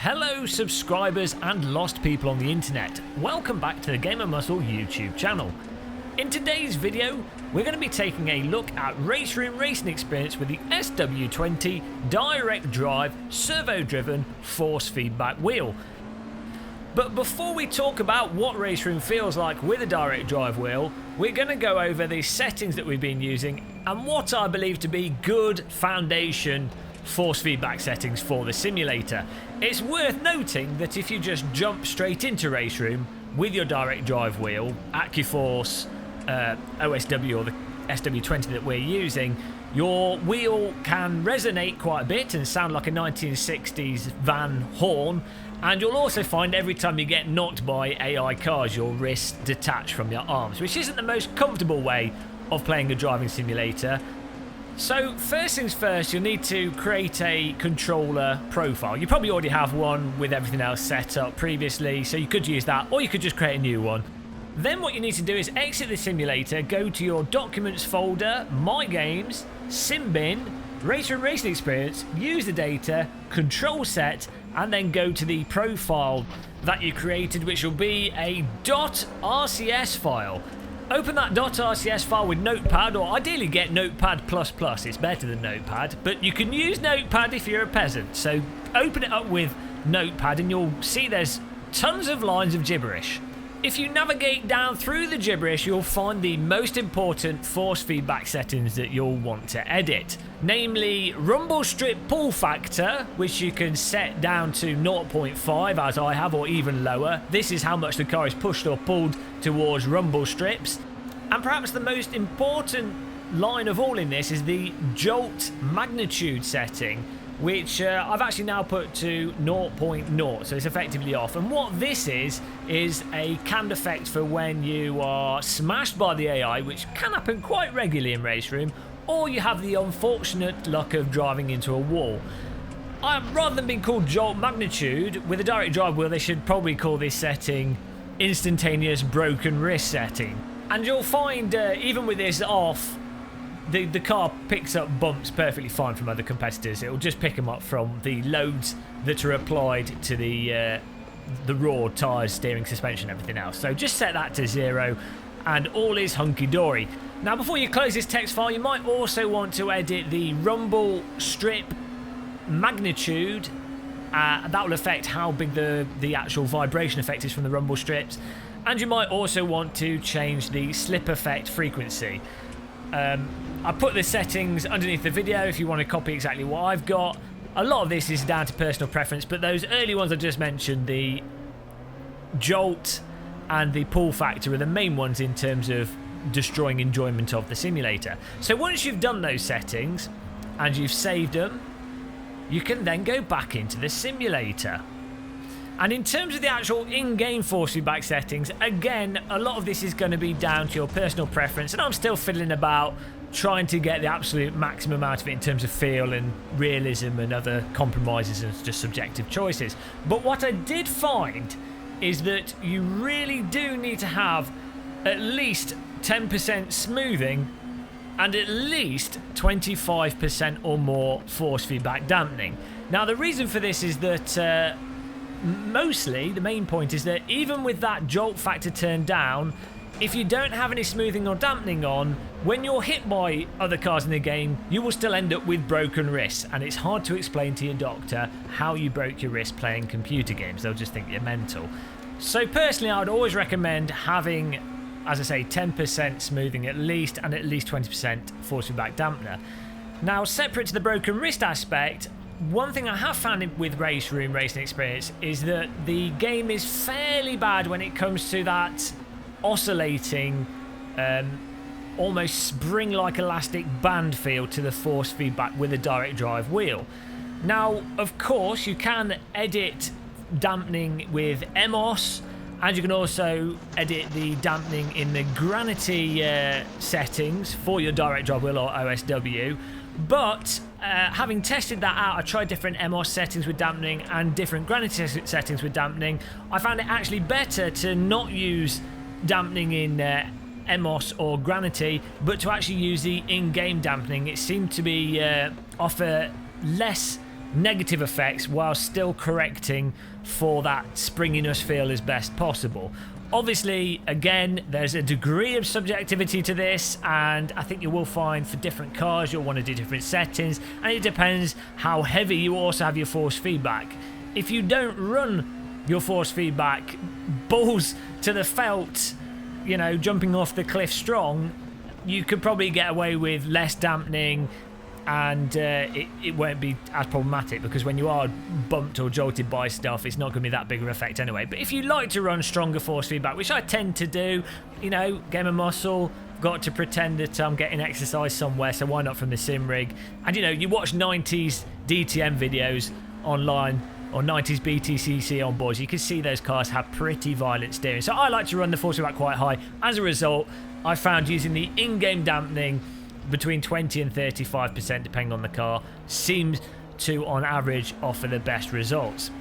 Hello subscribers and lost people on the internet, welcome back to the Gamer Muscle YouTube channel. In today's video we're going to be taking a look at RaceRoom racing experience with the SW20 Direct Drive servo driven force feedback wheel. But before we talk about what RaceRoom feels like with a direct drive wheel, we're going to go over the settings that we've been using and what I believe to be good foundation force feedback settings for the simulator. It's worth noting that if you just jump straight into RaceRoom with your direct drive wheel, AccuForce, OSW or the SW20 that we're using, your wheel can resonate quite a bit and sound like a 1960s van horn, and you'll also find every time you get knocked by AI cars your wrists detach from your arms, which isn't the most comfortable way of playing a driving simulator. So first things first, you'll need to create a controller profile. You probably already have one with everything else set up previously, so you could use that, or you could just create a new one. Then what you need to do is exit the simulator, go to your Documents folder, My Games, SimBin, RaceRoom Racing Experience, use the data, Control Set, and then go to the profile that you created, which will be a .rcs file. Open that .rcs file with Notepad, or ideally get Notepad++, it's better than Notepad, but you can use Notepad if you're a peasant, so open it up with Notepad and you'll see there's tons of lines of gibberish. If you navigate down through the gibberish, you'll find the most important force feedback settings that you'll want to edit, namely rumble strip pull factor, which you can set down to 0.5 as I have, or even lower. This is how much the car is pushed or pulled towards rumble strips. And perhaps the most important line of all in this is the Jolt Magnitude setting, which I've actually now put to 0.0, so it's effectively off. And what this is a canned effect for when you are smashed by the AI, which can happen quite regularly in RaceRoom, or you have the unfortunate luck of driving into a wall. Rather than being called Jolt Magnitude, with a direct drive wheel they should probably call this setting Instantaneous Broken Wrist setting. And you'll find, even with this off, the car picks up bumps perfectly fine from other competitors. It'll just pick them up from the loads that are applied to the raw tyres, steering, suspension, everything else. So just set that to 0 and all is hunky-dory. Now before you close this text file, you might also want to edit the rumble strip magnitude. That will affect how big the actual vibration effect is from the rumble strips. And you might also want to change the slip effect frequency. I put the settings underneath the video if you want to copy exactly what I've got. A lot of this is down to personal preference, but those early ones I just mentioned, the jolt and the pull factor, are the main ones in terms of destroying enjoyment of the simulator. So once you've done those settings and you've saved them, you can then go back into the simulator. And in terms of the actual in-game force feedback settings, again, a lot of this is going to be down to your personal preference, and I'm still fiddling about trying to get the absolute maximum out of it in terms of feel and realism and other compromises and just subjective choices. But what I did find is that you really do need to have at least 10% smoothing and at least 25% or more force feedback dampening. Now the reason for this is that mostly the main point is that even with that jolt factor turned down, if you don't have any smoothing or dampening on, when you're hit by other cars in the game, you will still end up with broken wrists, and it's hard to explain to your doctor how you broke your wrist playing computer games. They'll just think you're mental. So personally I would always recommend having, as I say, 10% smoothing at least and at least 20% force feedback dampener. Now separate to the broken wrist aspect, one thing I have found with RaceRoom Racing Experience is that the game is fairly bad when it comes to that oscillating, almost spring-like elastic band feel to the force feedback with a direct drive wheel. Now, of course, you can edit dampening with MOS, and you can also edit the dampening in the Granity settings for your direct drive wheel or OSW. But having tested that out, I tried different MOS settings with dampening and different Granity settings with dampening. I found it actually better to not use dampening in MOS or Granity, but to actually use the in-game dampening. It seemed to be offer less negative effects while still correcting for that springiness feel as best possible. Obviously, again, there's a degree of subjectivity to this, and I think you will find for different cars you'll want to do different settings, and it depends how heavy you also have your force feedback. If you don't run your force feedback balls to the felt, you know, jumping off the cliff strong, you could probably get away with less dampening, and it won't be as problematic, because when you are bumped or jolted by stuff, it's not going to be that big of an effect anyway. But if you like to run stronger force feedback, which I tend to do, you know, game of muscle, got to pretend that I'm getting exercise somewhere, so why not from the sim rig? And you know, you watch 90s DTM videos online, or 90s BTCC on boards, you can see those cars have pretty violent steering. So I like to run the force feedback quite high. As a result, I found using the in-game dampening between 20 and 35%, depending on the car, seems to, on average, offer the best results.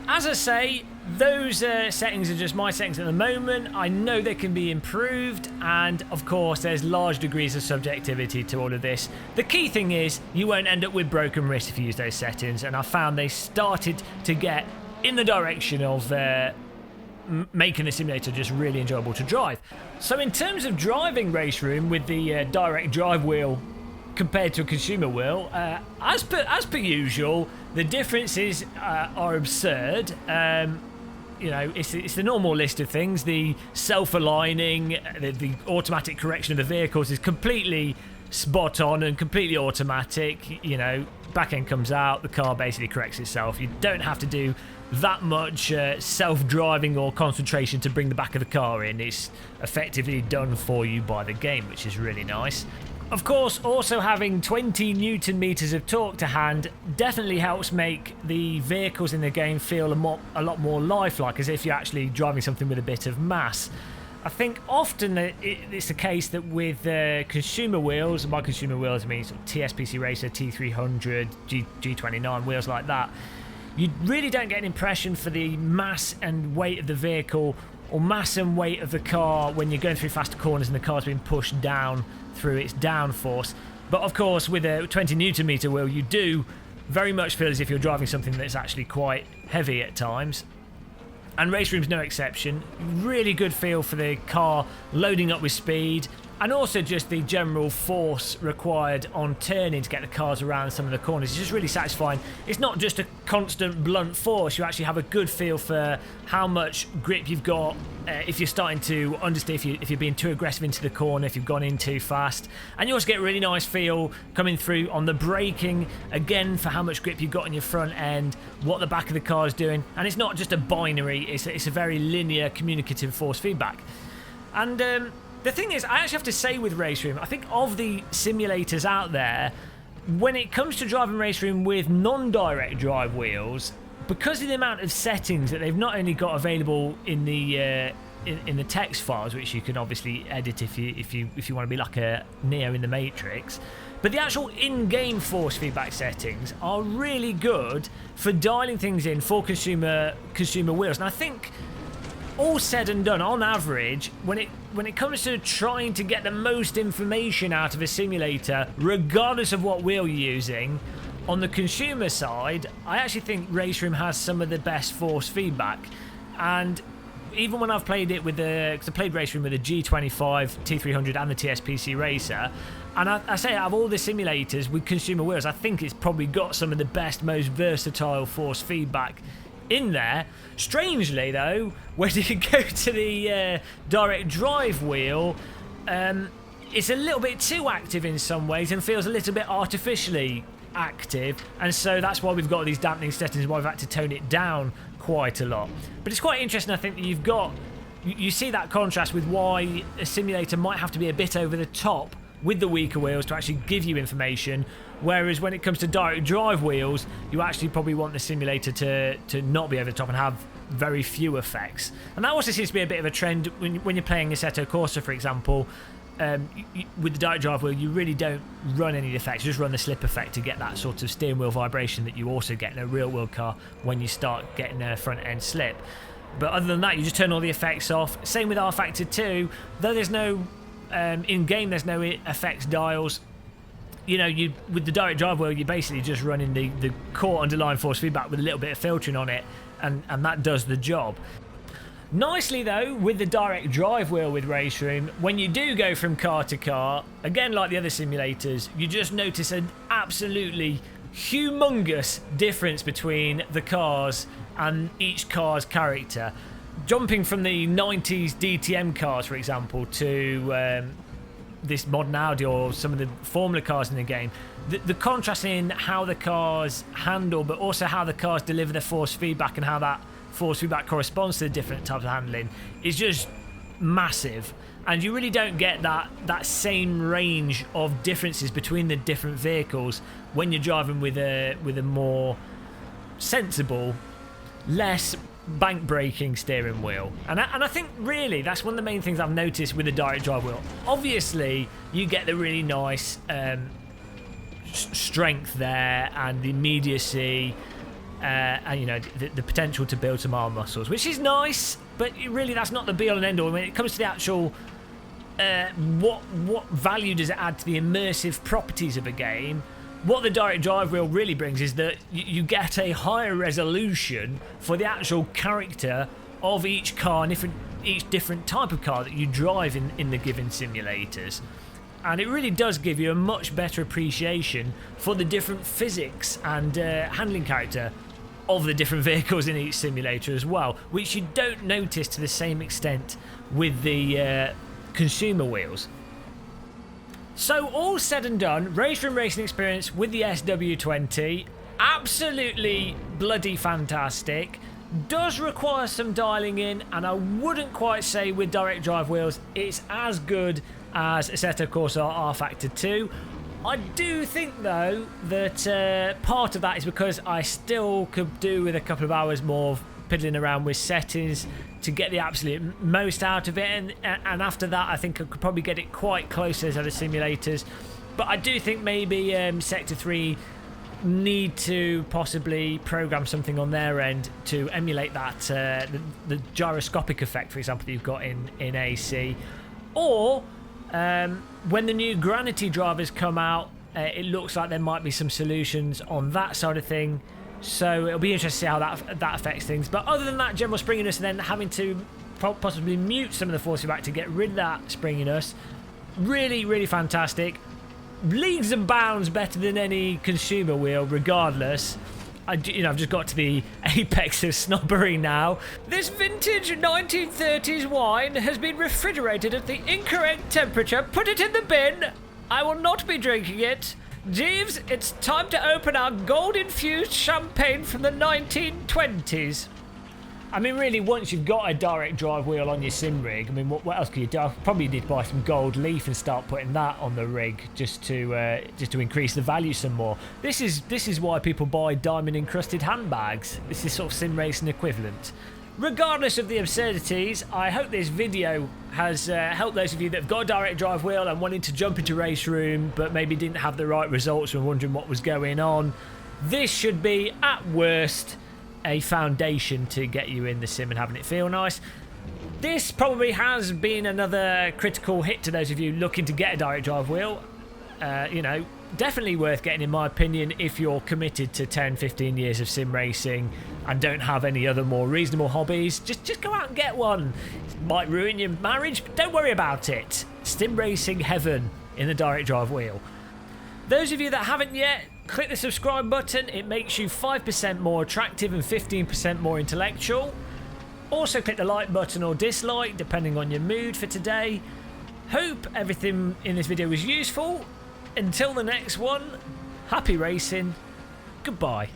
As I say, those settings are just my settings at the moment. I know they can be improved, and of course there's large degrees of subjectivity to all of this. The key thing is you won't end up with broken wrists if you use those settings, and I found they started to get in the direction of making the simulator just really enjoyable to drive. So in terms of driving RaceRoom with the direct drive wheel compared to a consumer wheel, as per usual, the differences are absurd. You know, it's the normal list of things. The self-aligning, the automatic correction of the vehicles is completely spot on and completely automatic. You know, back end comes out, the car basically corrects itself. You don't have to do that much self-driving or concentration to bring the back of the car in. It's effectively done for you by the game, which is really nice. Of course, also having 20 Newton meters of torque to hand definitely helps make the vehicles in the game feel a lot more lifelike, as if you're actually driving something with a bit of mass. I think often it's the case that with consumer wheels, and by consumer wheels I mean sort of TSPC Racer, T300, G29 wheels like that, you really don't get an impression for the mass and weight of the vehicle, or mass and weight of the car when you're going through faster corners and the car's being pushed down through its downforce. But of course, with a 20 Newton meter wheel, you do very much feel as if you're driving something that's actually quite heavy at times. And RaceRoom's no exception. Really good feel for the car loading up with speed, and also just the general force required on turning to get the cars around some of the corners. It's just really satisfying. It's not just a constant blunt force. You actually have a good feel for how much grip you've got if you're starting to understand if you're being too aggressive into the corner, if you've gone in too fast. And you also get a really nice feel coming through on the braking, again, for how much grip you've got in your front end, what the back of the car is doing. And it's not just a binary, it's a very linear communicative force feedback. And the thing is, I actually have to say with RaceRoom, I think of the simulators out there, when it comes to driving RaceRoom with non-direct drive wheels, because of the amount of settings that they've not only got available in the text files, which you can obviously edit if you want to be like a Neo in the Matrix, but the actual in-game force feedback settings are really good for dialing things in for consumer wheels. And I think, all said and done, on average, when it comes to trying to get the most information out of a simulator, regardless of what wheel you're using, on the consumer side, I actually think RaceRoom has some of the best force feedback. And even when I've played it with because I played RaceRoom with the G25, T300 and the TSPC Racer, and I say out of all the simulators with consumer wheels, I think it's probably got some of the best, most versatile force feedback in there. Strangely though, when you go to the direct drive wheel, it's a little bit too active in some ways and feels a little bit artificially active, and so that's why we've got these dampening settings, why we've had to tone it down quite a lot. But it's quite interesting, I think, that you see that contrast with why a simulator might have to be a bit over the top with the weaker wheels to actually give you information, whereas when it comes to direct drive wheels, you actually probably want the simulator to not be over the top and have very few effects. And that also seems to be a bit of a trend when you're playing Assetto Corsa, for example. With the direct drive wheel, you really don't run any effects, you just run the slip effect to get that sort of steering wheel vibration that you also get in a real world car when you start getting a front end slip. But other than that, you just turn all the effects off. Same with R Factor 2, though there's no in-game, there's no effects dials. you know, with the direct drive wheel, you're basically just running the core underlying force feedback with a little bit of filtering on it, and that does the job. Nicely though, with the direct drive wheel with RaceRoom, when you do go from car to car, again like the other simulators, you just notice an absolutely humongous difference between the cars and each car's character. Jumping from the 90s DTM cars, for example, to this modern Audi or some of the Formula cars in the game, the contrast in how the cars handle, but also how the cars deliver their force feedback and how that force feedback corresponds to the different types of handling is just massive. And you really don't get that same range of differences between the different vehicles when you're driving with a more sensible, less bank braking steering wheel. And I think really that's one of the main things I've noticed with the direct drive wheel. Obviously you get the really nice strength there and the immediacy, and you know, the potential to build some arm muscles, which is nice, but really that's not the be all and end all. When it comes to the actual what value does it add to the immersive properties of a game, what the direct drive wheel really brings is that you get a higher resolution for the actual character of each car and each different type of car that you drive in the given simulators. And it really does give you a much better appreciation for the different physics and handling character of the different vehicles in each simulator as well, which you don't notice to the same extent with the consumer wheels. So all said and done, RaceRoom racing experience with the SW20, absolutely bloody fantastic. Does require some dialing in, and I wouldn't quite say with direct drive wheels it's as good as Assetto Corsa R Factor 2. I do think though that part of that is because I still could do with a couple of hours more piddling around with settings to get the absolute most out of it, and after that I think I could probably get it quite close to those other simulators. But I do think maybe Sector 3 need to possibly program something on their end to emulate that the gyroscopic effect, for example, that you've got in AC, or when the new Granity drivers come out, it looks like there might be some solutions on that side of thing. So it'll be interesting to see how that affects things. But other than that general springiness, and then having to possibly mute some of the force feedback to get rid of that springiness, really, really fantastic. Leagues and bounds better than any consumer wheel, regardless. I've just got to the apex of snobbery now. This vintage 1930s wine has been refrigerated at the incorrect temperature. Put it in the bin. I will not be drinking it. Jeeves, it's time to open our gold-infused champagne from the 1920s. I mean, really, once you've got a direct drive wheel on your sim rig, I mean, what else can you do? I probably need to buy some gold leaf and start putting that on the rig just to increase the value some more. This is why people buy diamond-encrusted handbags. This is sort of sim racing equivalent. Regardless of the absurdities, I hope this video has helped those of you that have got a direct drive wheel and wanted to jump into RaceRoom but maybe didn't have the right results and wondering what was going on. This should be, at worst, a foundation to get you in the sim and having it feel nice. This probably has been another critical hit to those of you looking to get a direct drive wheel. You know, definitely worth getting in my opinion if you're committed to 10-15 years of sim racing and don't have any other more reasonable hobbies. Just go out and get one. It might ruin your marriage, but don't worry about it. Sim racing heaven in the direct drive wheel. Those of you that haven't yet, click the subscribe button. It makes you 5% more attractive and 15% more intellectual. Also click the like button or dislike depending on your mood for today. Hope everything in this video was useful. Until the next one, happy racing, goodbye.